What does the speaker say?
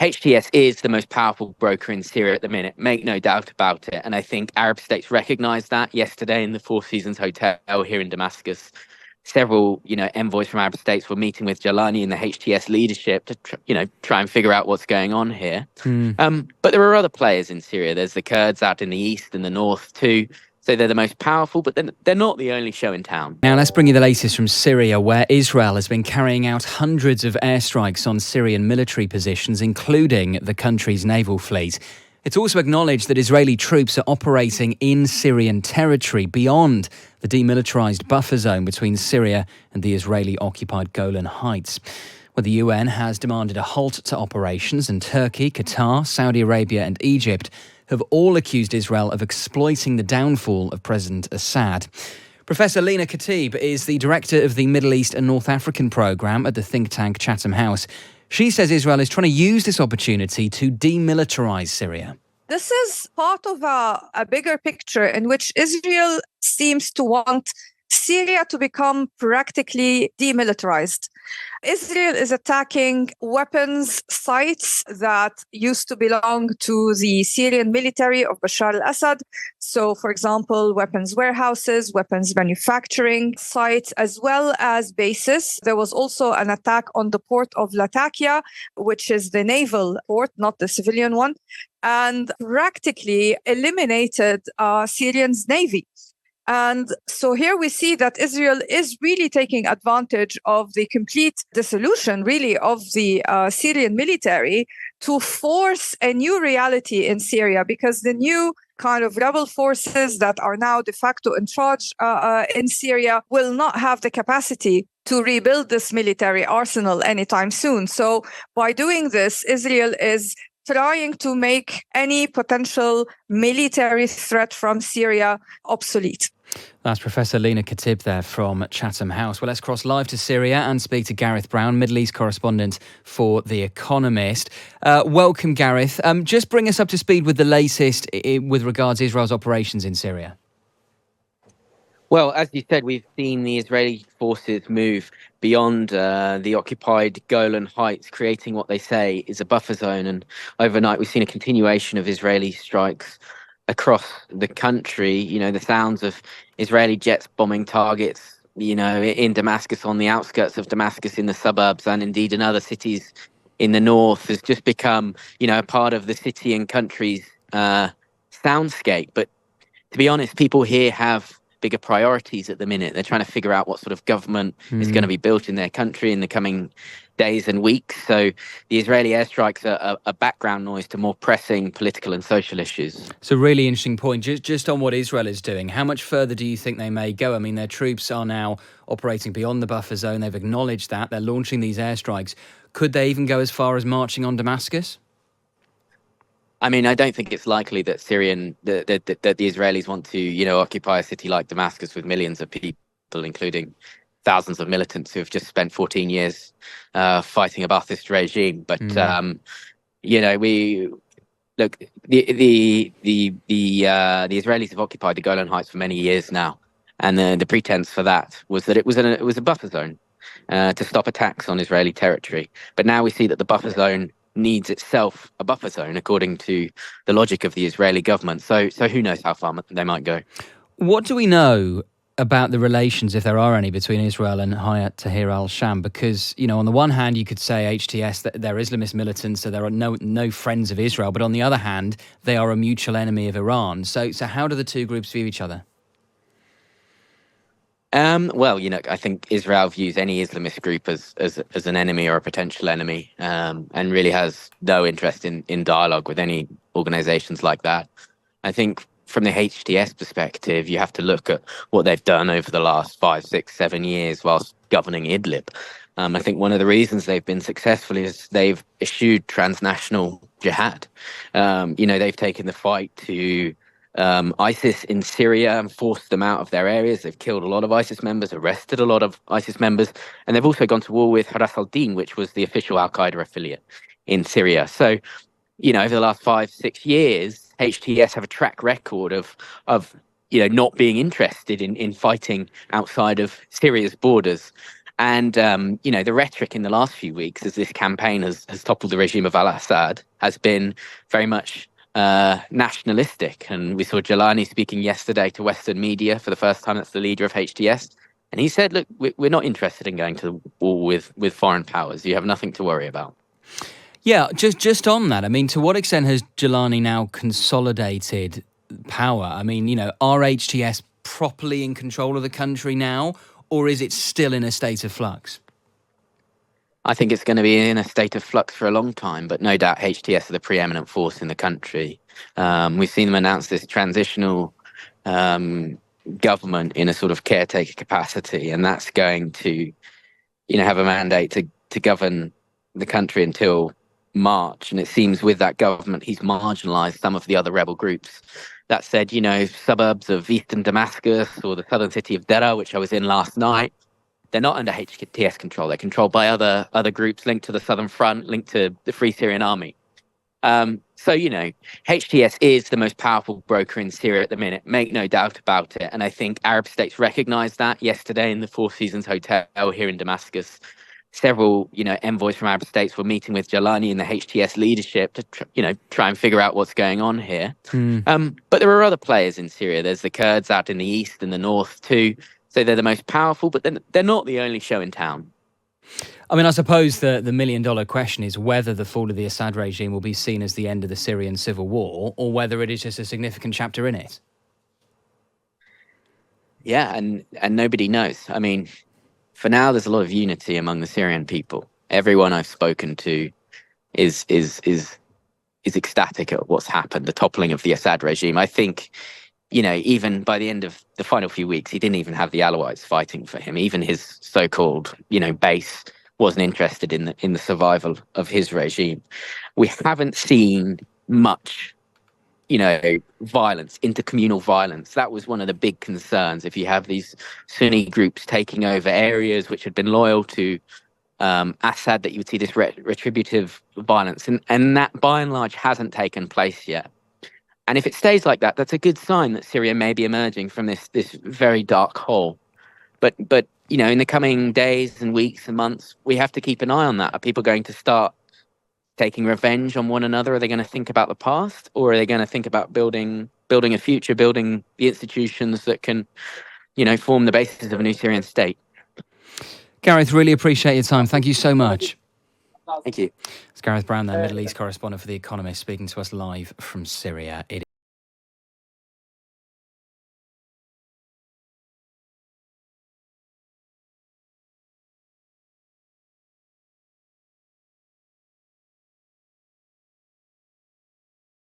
HTS is the most powerful broker in Syria at the minute, make no doubt about it. And I think Arab states recognized that yesterday in the Four Seasons Hotel here in Damascus. Several, envoys from Arab states were meeting with Jalani and the HTS leadership to, try and figure out what's going on here. But there are other players in Syria. There's the Kurds out in the east and the north too. So they're the most powerful, but they're not the only show in town. Now let's bring you the latest from Syria, where Israel has been carrying out hundreds of airstrikes on Syrian military positions, including the country's naval fleet. It's also acknowledged that Israeli troops are operating in Syrian territory beyond the demilitarized buffer zone between Syria and the Israeli-occupied Golan Heights. Well, the UN has demanded a halt to operations, and Turkey, Qatar, Saudi Arabia and Egypt have all accused Israel of exploiting the downfall of President Assad. Professor Lina Khatib is the director of the Middle East and North African programme at the think tank Chatham House. She says Israel is trying to use this opportunity to demilitarize Syria. This is part of a bigger picture in which Israel seems to want Syria to become practically demilitarized. Israel is attacking weapons sites that used to belong to the Syrian military of Bashar al-Assad. So, for example, weapons warehouses, weapons manufacturing sites, as well as bases. There was also an attack on the port of Latakia, which is the naval port, not the civilian one, and practically eliminated Syrian's navy. And so here we see that Israel is really taking advantage of the complete dissolution, really, of the Syrian military to force a new reality in Syria, because the new kind of rebel forces that are now de facto in charge in Syria will not have the capacity to rebuild this military arsenal anytime soon. So by doing this, Israel is trying to make any potential military threat from Syria obsolete. That's Professor Lina Khatib there from Chatham House. Well, let's cross live to Syria and speak to Gareth Browne, Middle East correspondent for The Economist. Welcome, Gareth. Just bring us up to speed with the latest with regards to Israel's operations in Syria. Well, as you said, we've seen the Israeli forces move beyond the occupied Golan Heights, creating what they say is a buffer zone. And overnight, we've seen a continuation of Israeli strikes across the country. The sounds of Israeli jets bombing targets, in Damascus, on the outskirts of Damascus, in the suburbs, and indeed in other cities in the north has just become, a part of the city and country's soundscape. But to be honest, people here have bigger priorities at the minute. They're trying to figure out what sort of government is going to be built in their country in the coming days and weeks. So the Israeli airstrikes are a background noise to more pressing political and social issues. It's a really interesting point. Just on what Israel is doing, how much further do you think they may go? I mean, their troops are now operating beyond the buffer zone. They've acknowledged that. They're launching these airstrikes. Could they even go as far as marching on Damascus? I mean, I don't think it's likely that that the Israelis want to, occupy a city like Damascus with millions of people, including thousands of militants who have just spent 14 years fighting a Ba'athist regime. But we look, the Israelis have occupied the Golan Heights for many years now, and the pretense for that was that it was a buffer zone to stop attacks on Israeli territory. But now we see that the buffer zone needs itself a buffer zone, according to the logic of the Israeli government. So who knows how far they might go. What do we know about the relations, if there are any, between Israel and Hayat Tahrir al-Sham? Because, on the one hand, you could say HTS, that they're Islamist militants, so there are no friends of Israel. But on the other hand, they are a mutual enemy of Iran. So how do the two groups view each other? Well, I think Israel views any Islamist group as an enemy or a potential enemy, and really has no interest in dialogue with any organizations like that. I think from the HTS perspective, you have to look at what they've done over the last 5, 6, 7 years whilst governing Idlib. I think one of the reasons they've been successful is they've eschewed transnational jihad. They've taken the fight to ISIS in Syria and forced them out of their areas. They've killed a lot of ISIS members, arrested a lot of ISIS members, and they've also gone to war with Haras al-Din, which was the official al-Qaeda affiliate in Syria. So, over the last 5, 6 years, HTS have a track record of not being interested in fighting outside of Syria's borders. And, the rhetoric in the last few weeks as this campaign has toppled the regime of al-Assad has been very much nationalistic. And we saw Jelani speaking yesterday to Western media for the first time. That's the leader of HTS. And he said, look, we're not interested in going to war with foreign powers. You have nothing to worry about. Yeah, just on that, I mean, to what extent has Jelani now consolidated power? I mean, are HTS properly in control of the country now, or is it still in a state of flux? I think it's going to be in a state of flux for a long time, but no doubt HTS are the preeminent force in the country. We've seen them announce this transitional government in a sort of caretaker capacity, and that's going to, have a mandate to govern the country until March. And it seems with that government, he's marginalized some of the other rebel groups. That said, suburbs of eastern Damascus or the southern city of Deraa, which I was in last night, they're not under HTS control. They're controlled by other groups linked to the Southern Front, linked to the Free Syrian Army. HTS is the most powerful broker in Syria at the minute. Make no doubt about it. And I think Arab states recognized that yesterday in the Four Seasons Hotel here in Damascus. Several, envoys from Arab states were meeting with Jelani and the HTS leadership to, try and figure out what's going on here. But there are other players in Syria. There's the Kurds out in the east and the north too. So they're the most powerful, but they're not the only show in town. I mean, I suppose the million-dollar question is whether the fall of the Assad regime will be seen as the end of the Syrian civil war or whether it is just a significant chapter in it. Yeah, and nobody knows. I mean, for now, there's a lot of unity among the Syrian people. Everyone I've spoken to is ecstatic at what's happened, the toppling of the Assad regime. I think, even by the end of the final few weeks, he didn't even have the Alawites fighting for him. Even his so-called, base wasn't interested in the survival of his regime. We haven't seen much, violence, intercommunal violence. That was one of the big concerns. If you have these Sunni groups taking over areas which had been loyal to Assad, that you would see this retributive violence. And that, by and large, hasn't taken place yet. And if it stays like that, that's a good sign that Syria may be emerging from this very dark hole. But in the coming days and weeks and months, we have to keep an eye on that. Are people going to start taking revenge on one another? Are they going to think about the past, or are they going to think about building a future, building the institutions that can, form the basis of a new Syrian state? Gareth, really appreciate your time. Thank you so much. Thank you. It's Gareth Browne, there, Middle East correspondent for The Economist, speaking to us live from Syria.